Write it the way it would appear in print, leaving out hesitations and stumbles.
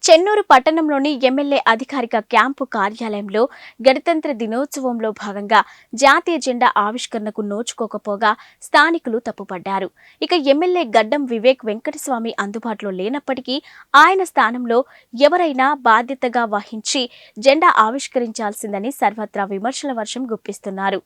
చెన్నూరు పట్టణంలోని ఎమ్మెల్యే అధికారిక క్యాంపు కార్యాలయంలో గణతంత్ర దినోత్సవంలో భాగంగా జాతీయ జెండా ఆవిష్కరణకు నోచుకోకపోగా స్థానికులు తప్పుపడ్డారు. ఇక ఎమ్మెల్యే గడ్డం వివేక్ వెంకటస్వామి అందుబాటులో లేనప్పటికీ ఆయన స్థానంలో ఎవరైనా బాధ్యతగా వహించి జెండా ఆవిష్కరించాల్సిందని సర్వత్రా విమర్శల వర్షం గుప్పిస్తున్నారు.